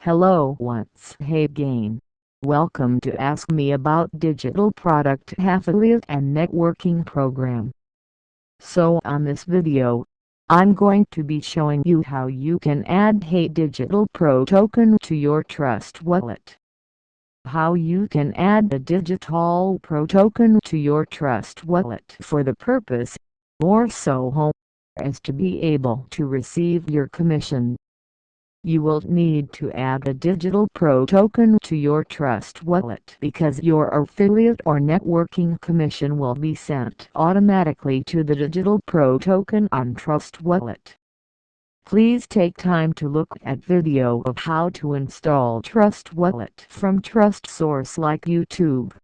Hello once again. Welcome to Ask Me About Digital Product Affiliate and Networking Program. So on this video, I'm going to be showing you how you can add a Digital Pro token to your Trust wallet. How you can add a Digital Pro token to your Trust wallet for the purpose, more so, as to be able to receive your commission. You will need to add a Digital Pro token to your Trust wallet because your affiliate or networking commission will be sent automatically to the Digital Pro token on Trust wallet. Please take time to look at video of how to install Trust wallet from trust source like YouTube.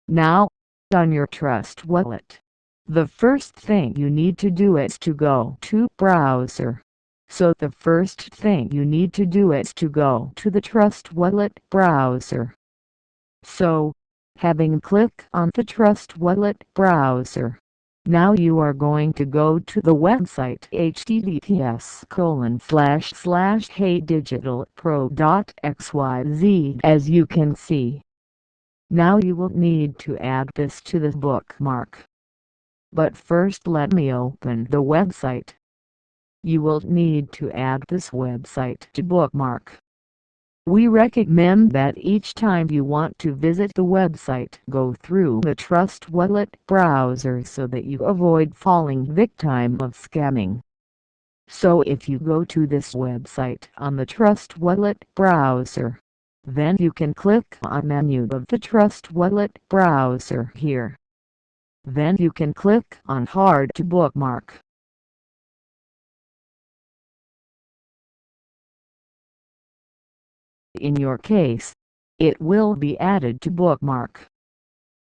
Now, on your Trust wallet, the first thing you need to do is to go to browser. So the first thing you need to do is to go to the Trust Wallet browser. So, having clicked on the Trust Wallet browser, now you are going to go to the website https://heydigitalpro.xyz as you can see. Now you will need to add this to the bookmark. But first let me open the website. You will need to add this website to bookmark. We recommend that each time you want to visit the website, go through the Trust Wallet browser so that you avoid falling victim of scamming. So if you go to this website on the Trust Wallet browser, then you can click on menu of the Trust Wallet browser here. Then you can click on Hard to Bookmark. In your case, it will be added to bookmark.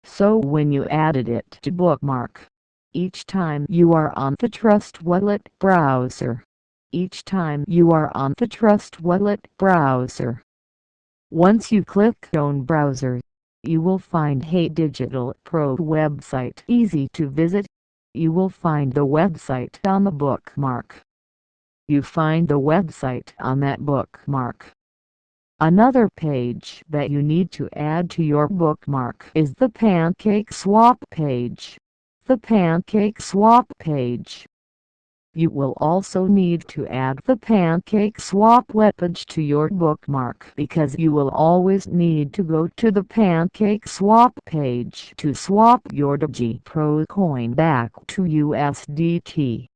So when you added it to bookmark, each time you are on the Trust Wallet browser, once you click on browser, you will find a Digital Pro website easy to visit. You will find the website on the bookmark. You find the website on that bookmark. Another page that you need to add to your bookmark is the Pancake Swap page. The Pancake Swap page. You will also need to add the Pancake Swap webpage to your bookmark because you will always need to go to the Pancake Swap page to swap your DigiPro coin back to USDT.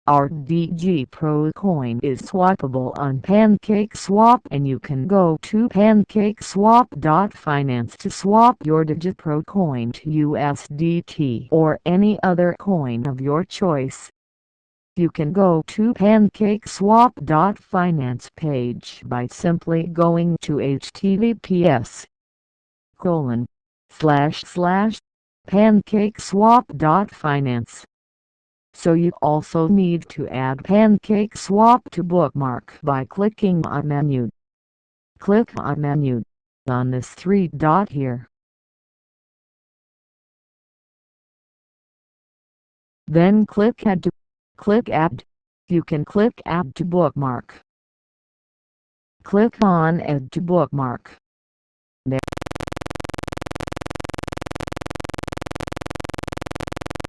Our DigiPro coin is swappable on PancakeSwap and you can go to pancakeswap.finance to swap your DigiPro coin to USDT or any other coin of your choice. You can go to pancakeswap.finance page by simply going to https://pancakeswap.finance. So you also need to add PancakeSwap to bookmark by clicking on menu. Click on menu on this 3-dot here. Then click add to. Click add. You can click add to bookmark. Click on add to bookmark.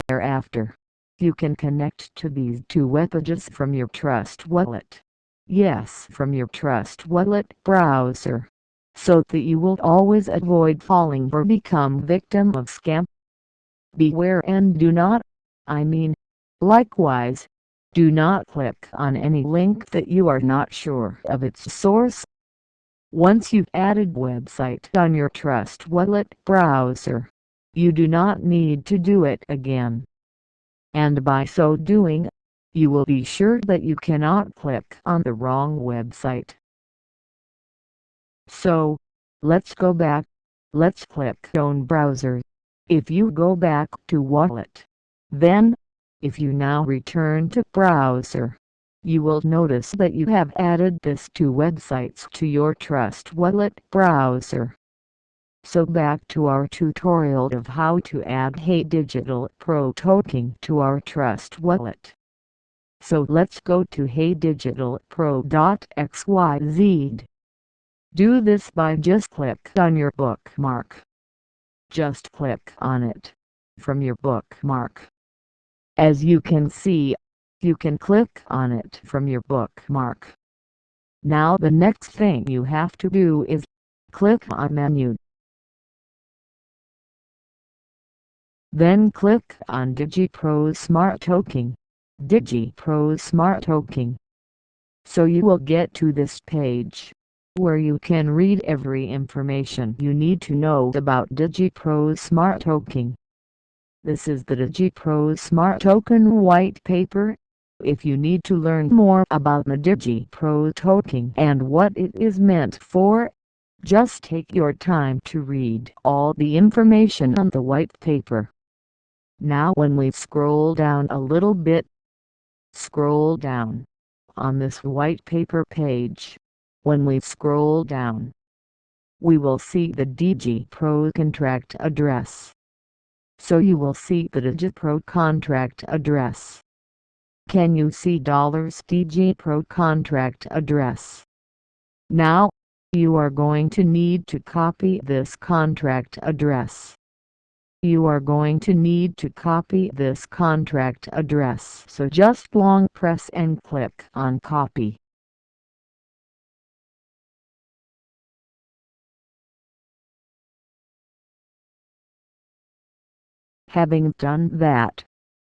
Thereafter, you can connect to these two webpages from your Trust wallet. Yes, from your Trust wallet browser. So that you will always avoid falling or become victim of scam. Beware and do not, likewise, do not click on any link that you are not sure of its source. Once you've added website on your Trust wallet browser, you do not need to do it again. And by so doing, you will be sure that you cannot click on the wrong website. So, let's go back. Let's click on browser. If you go back to wallet, then, if you now return to browser, you will notice that you have added these two websites to your Trust wallet browser. So back to our tutorial of how to add a Digital Pro token to our Trust wallet. So let's go to heydigitalpro.xyz. Do this by just click on your bookmark. Just click on it from your bookmark. As you can see, you can click on it from your bookmark. Now the next thing you have to do is click on Menu. Then click on DigiPro Smart Token. DigiPro Smart Token. So you will get to this page, where you can read every information you need to know about DigiPro Smart Token. This is the DigiPro Smart Token white paper. If you need to learn more about the DigiPro token and what it is meant for, just take your time to read all the information on the white paper. Now when we scroll down a little bit, scroll down on this white paper page. When we scroll down, we will see the DigiPro contract address. So you will see the DigiPro contract address. Can you see $DigiPro contract address? Now, you are going to need to copy this contract address. You are going to need to copy this contract address. So just long press and click on copy. Having done that,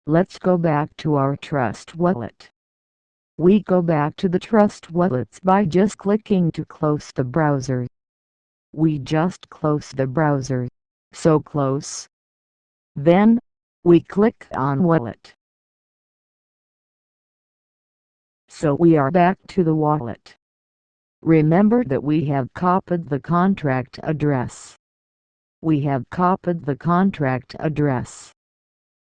let's go back to our Trust Wallet. We go back to the Trust Wallets by just clicking to close the browser. We just close the browser, so close. Then, we click on Wallet. So we are back to the wallet. Remember that we have copied the contract address. We have copied the contract address.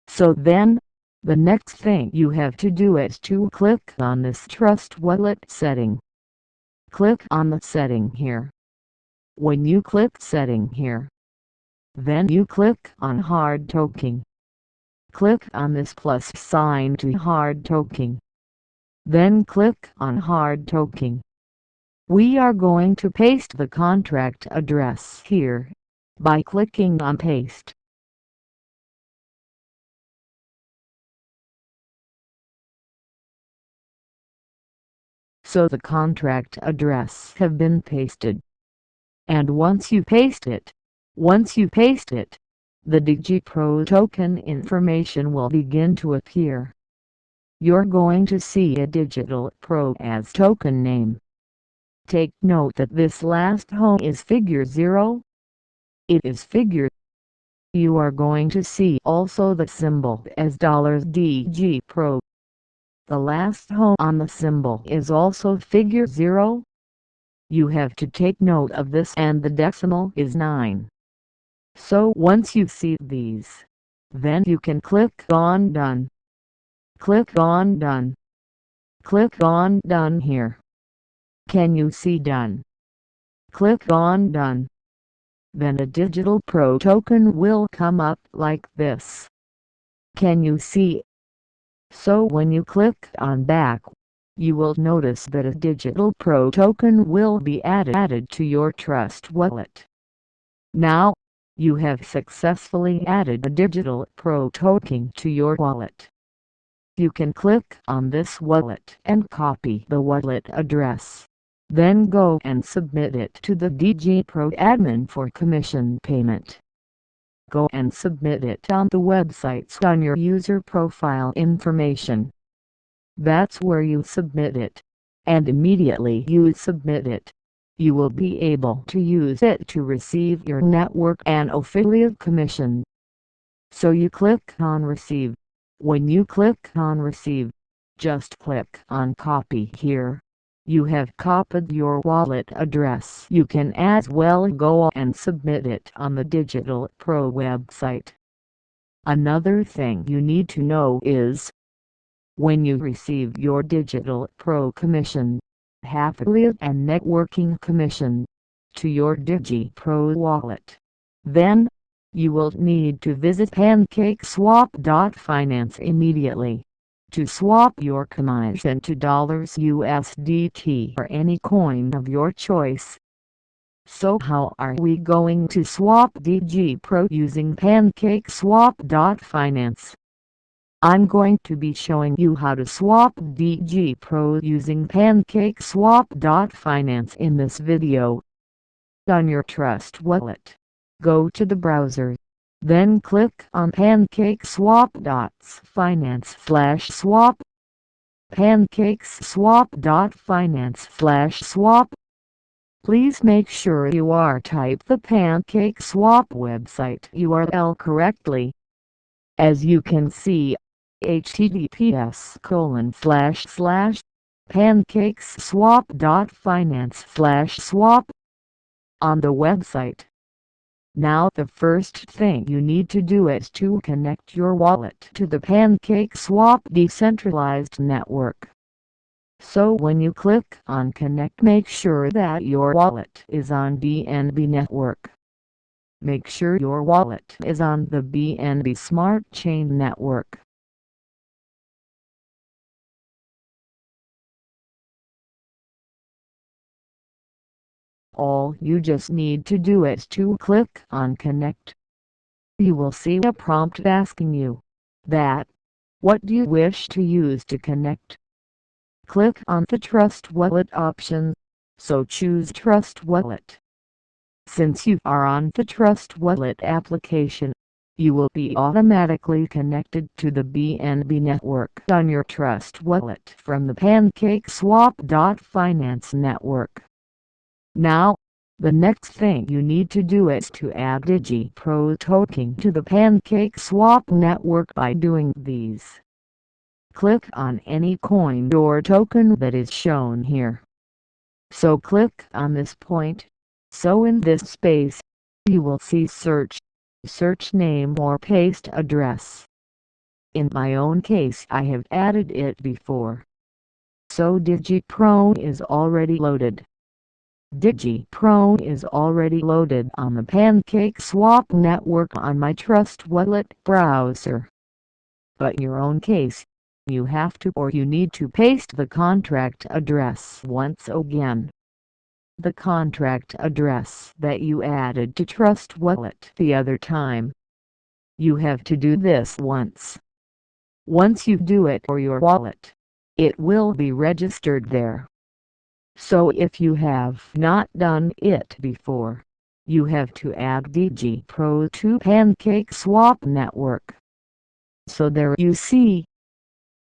So then, the next thing you have to do is to click on this Trust Wallet setting. Click on the setting here. When you click setting here, then you click on hard token. Click on this plus sign to hard token. Then click on hard token. We are going to paste the contract address here by clicking on paste. So the contract address have been pasted. And once you paste it, the DigiPro token information will begin to appear. You're going to see a Digital Pro as token name. Take note that this last home is figure 0. It is figure. You are going to see also the symbol as $DigiPro. The last home on the symbol is also figure 0. You have to take note of this, and the decimal is 9. So once you see these, then you can click on Done. Click on Done. Click on Done here. Can you see Done? Click on Done. Then a Digital Pro token will come up like this. Can you see? So when you click on Back, you will notice that a Digital Pro token will be added to your Trust Wallet. Now, you have successfully added a Digital Pro token to your wallet. You can click on this wallet and copy the wallet address. Then go and submit it to the DigiPro admin for commission payment. Go and submit it on the websites on your user profile information. That's where you submit it. And immediately you submit it, you will be able to use it to receive your network and affiliate commission. So you click on Receive. When you click on Receive, just click on Copy here. You have copied your wallet address. You can as well go and submit it on the Digital Pro website. Another thing you need to know is, when you receive your Digital Pro commission, affiliate and networking commission, to your DigiPro wallet, then you will need to visit PancakeSwap.finance immediately to swap your commission to USDT or any coin of your choice. So how are we going to swap DigiPro using PancakeSwap.finance? I'm going to be showing you how to swap DigiPro using PancakeSwap.finance in this video. On your Trust Wallet, go to the browser, then click on PancakeSwap.finance/swap, PancakeSwap.finance/swap. Please make sure you type the PancakeSwap website URL correctly. As you can see, https://pancakeswap.finance/swap on the website. Now the first thing you need to do is to connect your wallet to the PancakeSwap decentralized network. So when you click on connect, make sure that your wallet is on BNB network. Make sure your wallet is on the BNB Smart Chain network. All you just need to do is to click on connect. You will see a prompt asking you that, what do you wish to use to connect? Click on the Trust Wallet option, so choose Trust Wallet. Since you are on the Trust Wallet application, you will be automatically connected to the BNB network on your Trust Wallet from the PancakeSwap.finance network. Now, the next thing you need to do is to add DigiPro token to the PancakeSwap network by doing these. Click on any coin or token that is shown here. So click on this point. So in this space, you will see search name or paste address. In my own case, I have added it before. So DigiPro is already loaded. DigiPro is already loaded on the PancakeSwap network on my Trust Wallet browser. But in your own case, you have to or you need to paste the contract address once again. The contract address that you added to Trust Wallet the other time. You have to do this once. Once you do it for your wallet, it will be registered there. So if you have not done it before, you have to add DigiPro to PancakeSwap network. So there you see.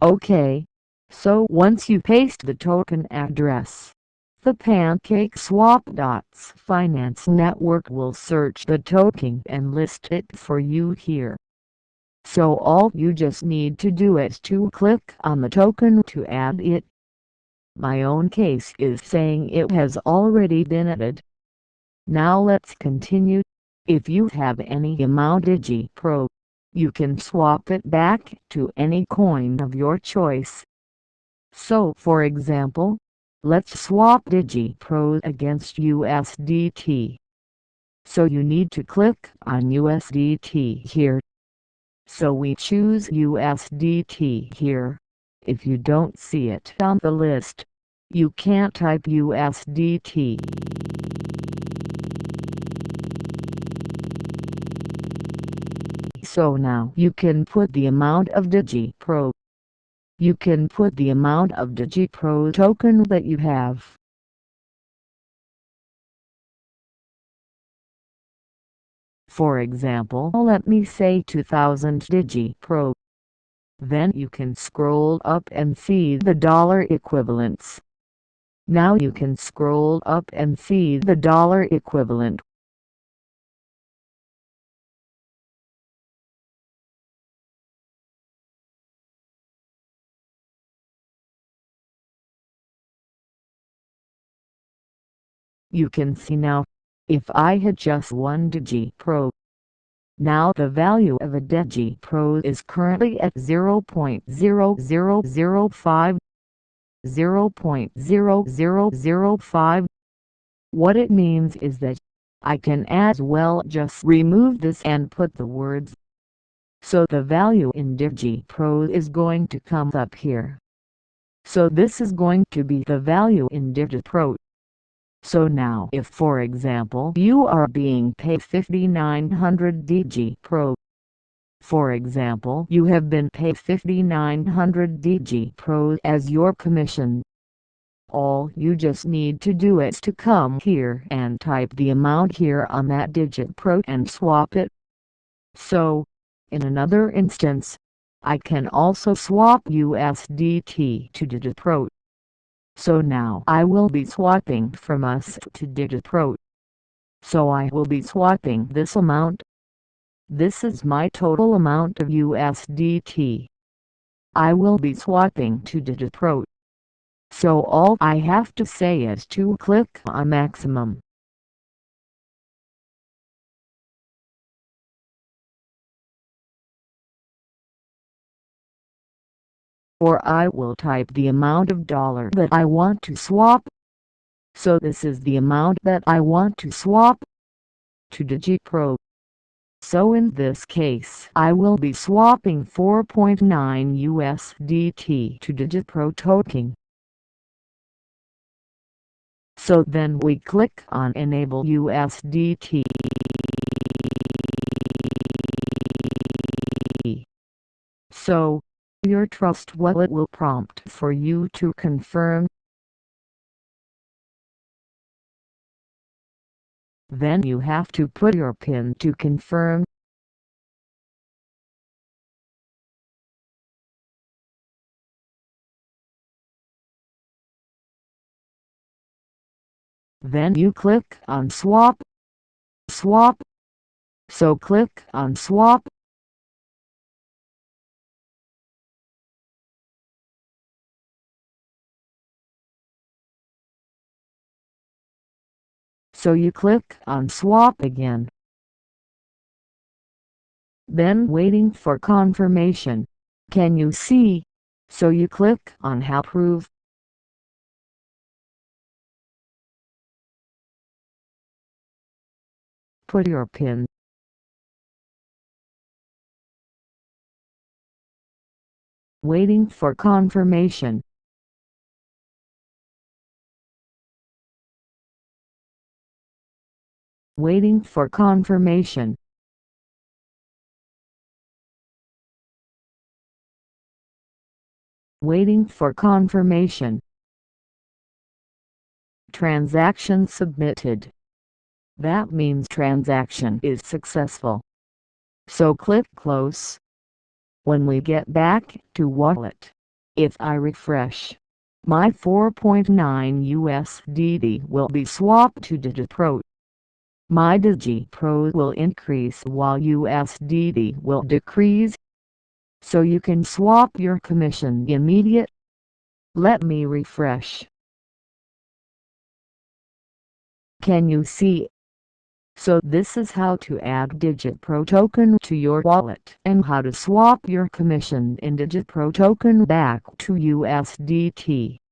Okay, so once you paste the token address, the PancakeSwap.finance network will search the token and list it for you here. So all you just need to do is to click on the token to add it. My own case is saying it has already been added. Now let's continue. If you have any amount DigiPro, you can swap it back to any coin of your choice. So for example, let's swap DigiPro against USDT. So you need to click on USDT here. So we choose USDT here. If you don't see it on the list, you can't type USDT. So now you can put the amount of DigiPro. You can put the amount of DigiPro token that you have. For example, let me say 2000 DigiPro. Then you can scroll up and see the dollar equivalents. Now you can scroll up and see the dollar equivalent. You can see now, if I had just one DigiPro. Now the value of a DigiPro is currently at 0.0005. 0.0005. What it means is that I can as well just remove this and put the words. So the value in DigiPro is going to come up here. So this is going to be the value in DigiPro. So now if for example you are being paid 5900 DigiPro, for example you have been paid 5900 DigiPro as your commission, all you just need to do is to come here and type the amount here on that DigiPro and swap it. So, in another instance, I can also swap USDT to DigiPro. So now I will be swapping from US to DigiPro. So I will be swapping this amount. This is my total amount of USDT. I will be swapping to DigiPro. So all I have to say is to click on maximum. Or I will type the amount of dollar that I want to swap. So this is the amount that I want to swap to DigiPro. So in this case I will be swapping 4.9 USDT to DigiPro token. So then we click on Enable USDT. So, your Trust Wallet will prompt for you to confirm. Then you have to put your PIN to confirm. Then you click on Swap. Swap. So click on Swap. So you click on Swap again. Then waiting for confirmation. Can you see? So you click on Approve. Put your PIN. Waiting for confirmation. Waiting for confirmation. Waiting for confirmation. Transaction submitted. That means transaction is successful. So click Close. When we get back to wallet, if I refresh, my 4.9 USDT will be swapped to DigiPro. My DigiPro will increase while USDT will decrease. So you can swap your commission immediate. Let me refresh. Can you see? So this is how to add DigiPro token to your wallet and how to swap your commission in DigiPro token back to USDT.